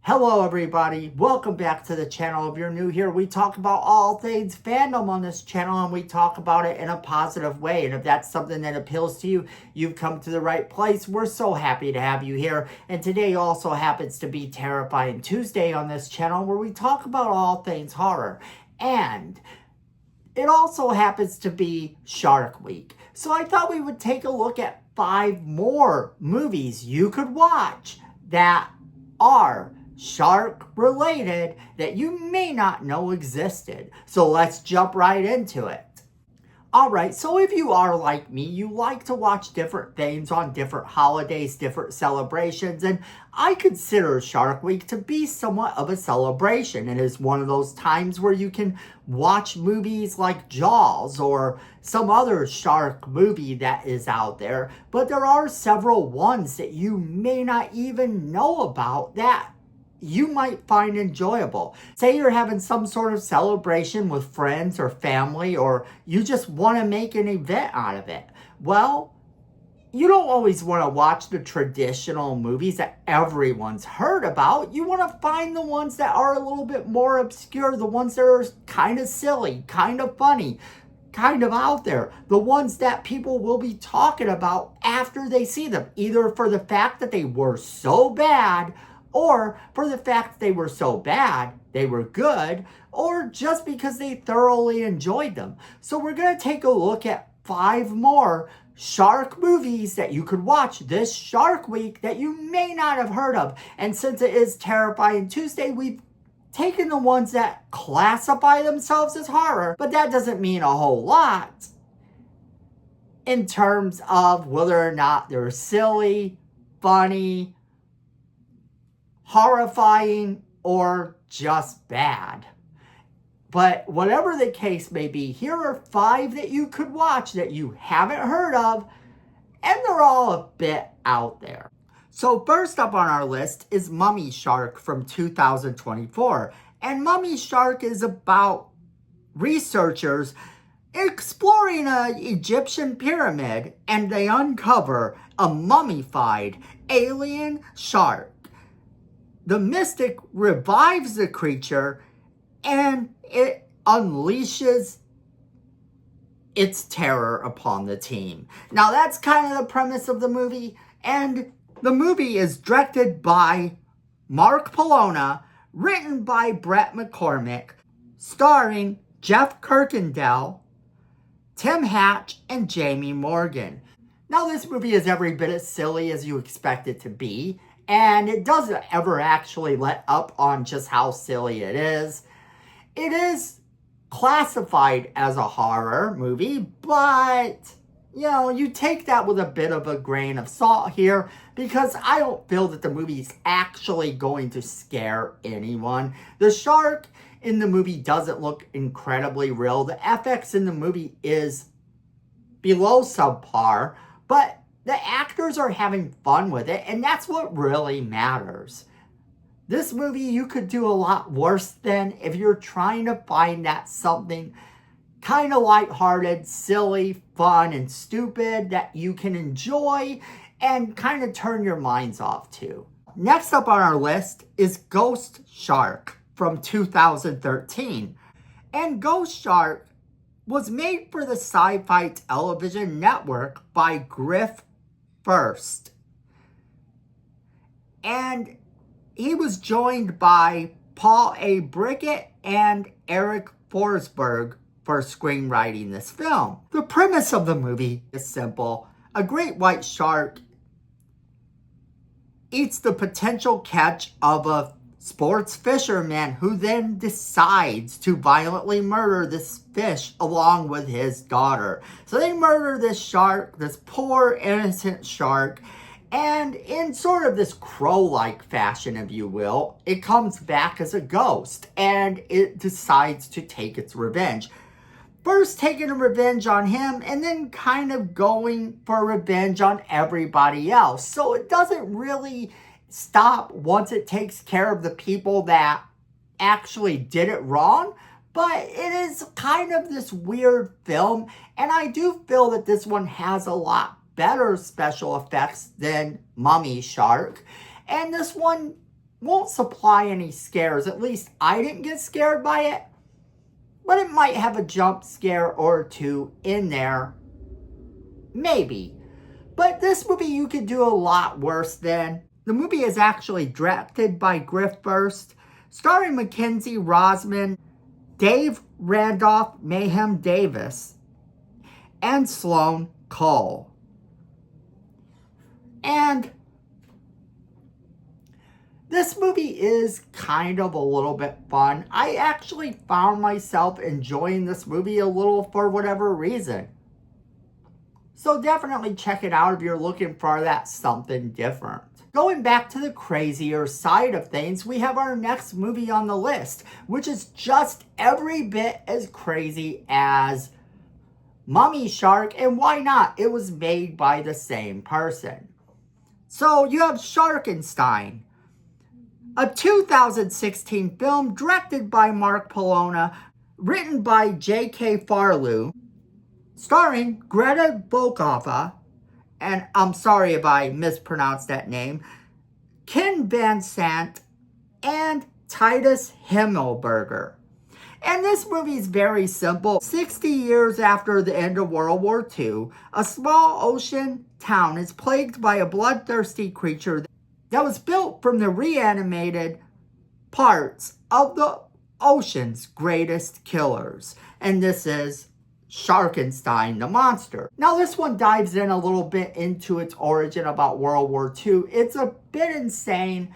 Hello everybody, welcome back to the channel. If you're new here, we talk about all things fandom on this channel and we talk about it in a positive way. And if that's something that appeals to you, you've come to the right place. We're so happy to have you here. And today also happens to be Terrifying Tuesday on this channel where we talk about all things horror. And it also happens to be Shark Week. So I thought we would take a look at 5 more movies you could watch that are shark related that you may not know existed. So let's jump right into it. Alright, so if you are like me, you like to watch different things on different holidays, different celebrations, and I consider Shark Week to be somewhat of a celebration. It is one of those times where you can watch movies like Jaws or some other shark movie that is out there, but there are several ones that you may not even know about that you might find enjoyable. Say you're having some sort of celebration with friends or family, or you just want to make an event out of it. Well, you don't always want to watch the traditional movies that everyone's heard about. You want to find the ones that are a little bit more obscure, the ones that are kind of silly, kind of funny, kind of out there, the ones that people will be talking about after they see them, either for the fact that they were so bad, or for the fact they were so bad, they were good, or just because they thoroughly enjoyed them. So we're going to take a look at 5 more shark movies that you could watch this Shark Week that you may not have heard of. And since it is Terrifying Tuesday, we've taken the ones that classify themselves as horror, but that doesn't mean a whole lot in terms of whether or not they're silly, funny, horrifying, or just bad. But whatever the case may be, here are 5 that you could watch that you haven't heard of, and they're all a bit out there. So first up on our list is Mummy Shark from 2024. And Mummy Shark is about researchers exploring an Egyptian pyramid, and they uncover a mummified alien shark. The mystic revives the creature and it unleashes its terror upon the team. Now that's kind of the premise of the movie, and the movie is directed by Mark Polona, written by Brett McCormick, starring Jeff Kirkendall, Tim Hatch, and Jamie Morgan. Now this movie is every bit as silly as you expect it to be, and it doesn't ever actually let up on just how silly it is. It is classified as a horror movie, but, you take that with a bit of a grain of salt here, because I don't feel that the movie's actually going to scare anyone. The shark in the movie doesn't look incredibly real. The FX in the movie is below subpar, but the actors are having fun with it, and that's what really matters. This movie you could do a lot worse than if you're trying to find that something kind of lighthearted, silly, fun, and stupid that you can enjoy and kind of turn your minds off to. Next up on our list is Ghost Shark from 2013. And Ghost Shark was made for the Sci-Fi Television Network by Griff First. And he was joined by Paul A. Brickett and Eric Forsberg for screenwriting this film. The premise of the movie is simple. A great white shark eats the potential catch of a sports fisherman who then decides to violently murder this fish along with his daughter. So they murder this shark, this poor innocent shark, and in sort of this crow-like fashion, if you will, it comes back as a ghost and it decides to take its revenge. First taking a revenge on him and then kind of going for revenge on everybody else. So it doesn't really stop once it takes care of the people that actually did it wrong, but it is kind of this weird film, and I do feel that this one has a lot better special effects than Mummy Shark, and this one won't supply any scares. At least I didn't get scared by it. But it might have a jump scare or two in there. Maybe. But this movie you could do a lot worse than. The movie is actually directed by Griff Burst, starring Mackenzie Rosman, Dave Randolph Mayhem Davis, and Sloane Cole. And this movie is kind of a little bit fun. I actually found myself enjoying this movie a little for whatever reason. So definitely check it out if you're looking for that something different. Going back to the crazier side of things, we have our next movie on the list, which is just every bit as crazy as Mummy Shark, and why not? It was made by the same person. So you have Sharkenstein, a 2016 film directed by Mark Polona, written by J.K. Farlew, starring Greta Bokova, and I'm sorry if I mispronounced that name, Ken Van Sant, and Titus Himmelberger. And this movie is very simple. 60 years after the end of World War II, a small ocean town is plagued by a bloodthirsty creature that was built from the reanimated parts of the ocean's greatest killers. And this is Sharkenstein, the monster. Now this one dives in a little bit into its origin about World War II. It's a bit insane.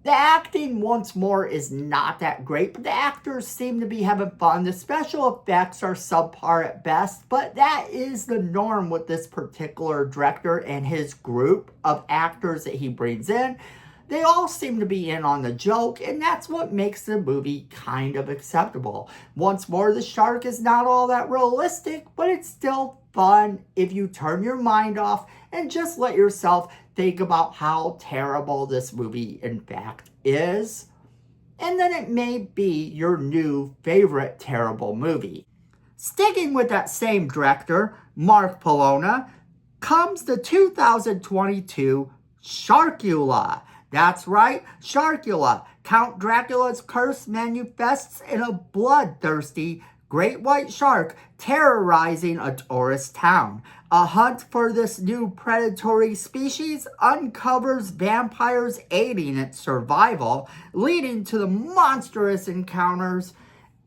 The acting, once more, is not that great, but the actors seem to be having fun. The special effects are subpar at best, but that is the norm with this particular director and his group of actors that he brings in. They all seem to be in on the joke, and that's what makes the movie kind of acceptable. Once more, the shark is not all that realistic, but it's still fun if you turn your mind off and just let yourself think about how terrible this movie in fact is. And then it may be your new favorite terrible movie. Sticking with that same director, Mark Polona, comes the 2022 Sharkula. That's right, Sharkula. Count Dracula's curse manifests in a bloodthirsty great white shark terrorizing a tourist town. A hunt for this new predatory species uncovers vampires aiding its survival, leading to the monstrous encounters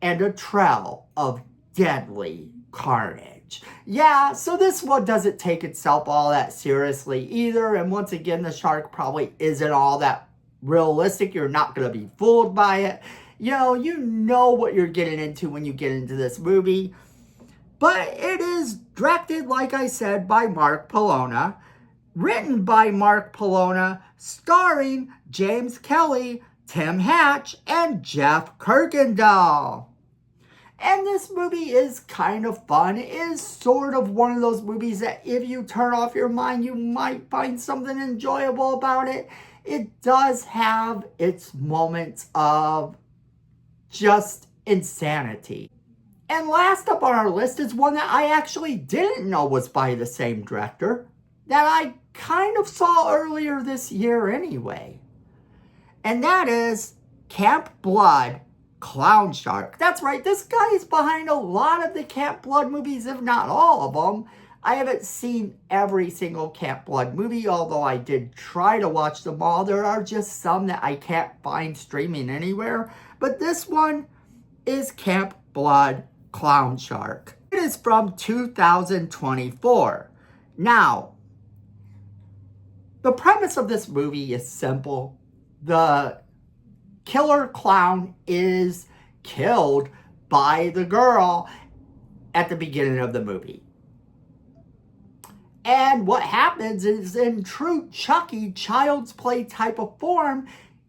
and a trail of deadly carnage. Yeah, so this one doesn't take itself all that seriously either, and once again, the shark probably isn't all that realistic. You're not going to be fooled by it. You know what you're getting into when you get into this movie. But it is directed, like I said, by Mark Polona, written by Mark Polona, starring James Kelly, Tim Hatch, and Jeff Kirkendall. And this movie is kind of fun. It is sort of one of those movies that if you turn off your mind, you might find something enjoyable about it. It does have its moments of just insanity. And last up on our list is one that I actually didn't know was by the same director, that I kind of saw earlier this year anyway. And that is Camp Blood Clown Shark. That's right, this guy is behind a lot of the Camp Blood movies, if not all of them. I haven't seen every single Camp Blood movie, although I did try to watch them all. There are just some that I can't find streaming anywhere. But this one is Camp Blood Clown Shark. It is from 2024. Now, the premise of this movie is simple. The killer clown is killed by the girl at the beginning of the movie. And what happens is, in true Chucky Child's Play type of form,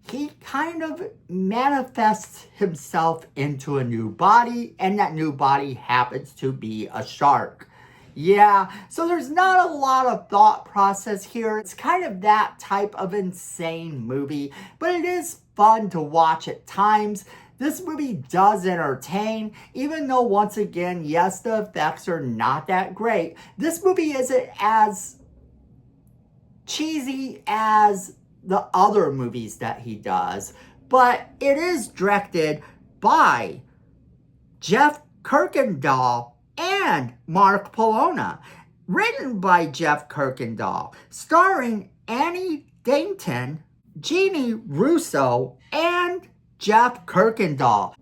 he kind of manifests himself into a new body, and that new body happens to be a shark. Yeah, so there's not a lot of thought process here. It's kind of that type of insane movie, but it is fun to watch at times. This movie does entertain, even though, once again, yes, the effects are not that great. This movie isn't as cheesy as the other movies that he does. But it is directed by Jeff Kirkendall and Mark Polona. Written by Jeff Kirkendall, starring Annie Dayton, Jeannie Russo, and Jeff Kirkendall.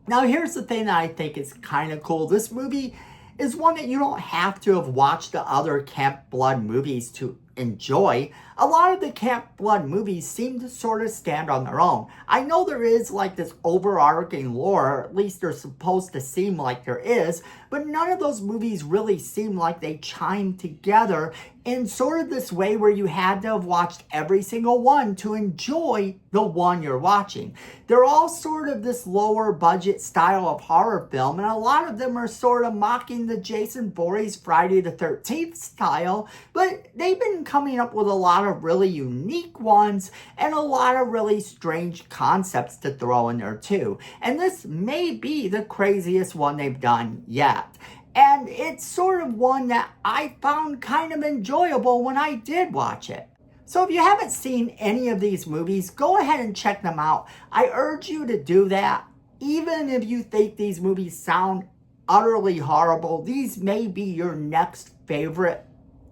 Now, here's the thing that I think is kind of cool. This movie is one that you don't have to have watched the other Camp Blood movies to enjoy. A lot of the Camp Blood movies seem to sort of stand on their own. I know there is like this overarching lore, or at least they're supposed to seem like there is, but none of those movies really seem like they chime together in sort of this way where you had to have watched every single one to enjoy the one you're watching. They're all sort of this lower budget style of horror film, and a lot of them are sort of mocking the Jason Voorhees Friday the 13th style, but they've been coming up with a lot of really unique ones and a lot of really strange concepts to throw in there too. And this may be the craziest one they've done yet. And it's sort of one that I found kind of enjoyable when I did watch it. So if you haven't seen any of these movies, go ahead and check them out. I urge you to do that. Even if you think these movies sound utterly horrible, these may be your next favorite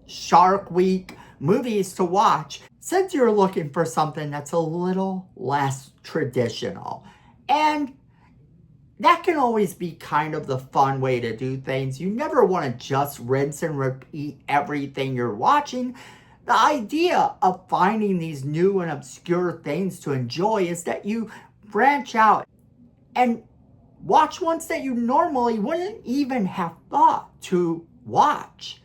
Shark Week movies to watch, since you're looking for something that's a little less traditional. And that can always be kind of the fun way to do things. You never want to just rinse and repeat everything you're watching. The idea of finding these new and obscure things to enjoy is that you branch out and watch ones that you normally wouldn't even have thought to watch.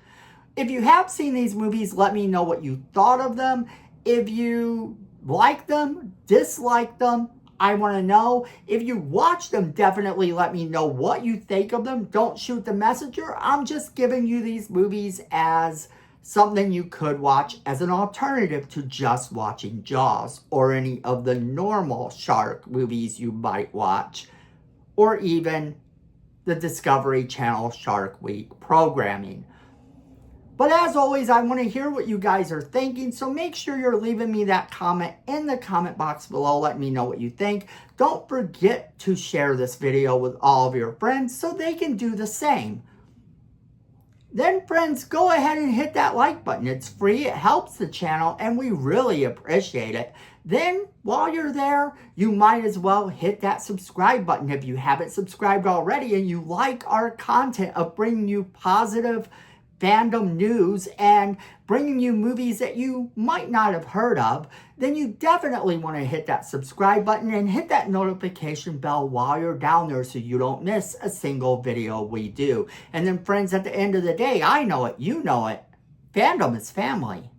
If you have seen these movies, let me know what you thought of them. If you like them, dislike them, I want to know. If you watch them, definitely let me know what you think of them. Don't shoot the messenger. I'm just giving you these movies as something you could watch as an alternative to just watching Jaws or any of the normal shark movies you might watch, or even the Discovery Channel Shark Week programming. But as always, I want to hear what you guys are thinking, so make sure you're leaving me that comment in the comment box below. Let me know what you think. Don't forget to share this video with all of your friends so they can do the same. Then friends, go ahead and hit that like button. It's free, it helps the channel, and we really appreciate it. Then, while you're there, you might as well hit that subscribe button if you haven't subscribed already and you like our content of bringing you positive fandom news and bringing you movies that you might not have heard of. Then you definitely want to hit that subscribe button and hit that notification bell while you're down there so you don't miss a single video we do. And then friends, at the end of the day, I know it, you know it, fandom is family.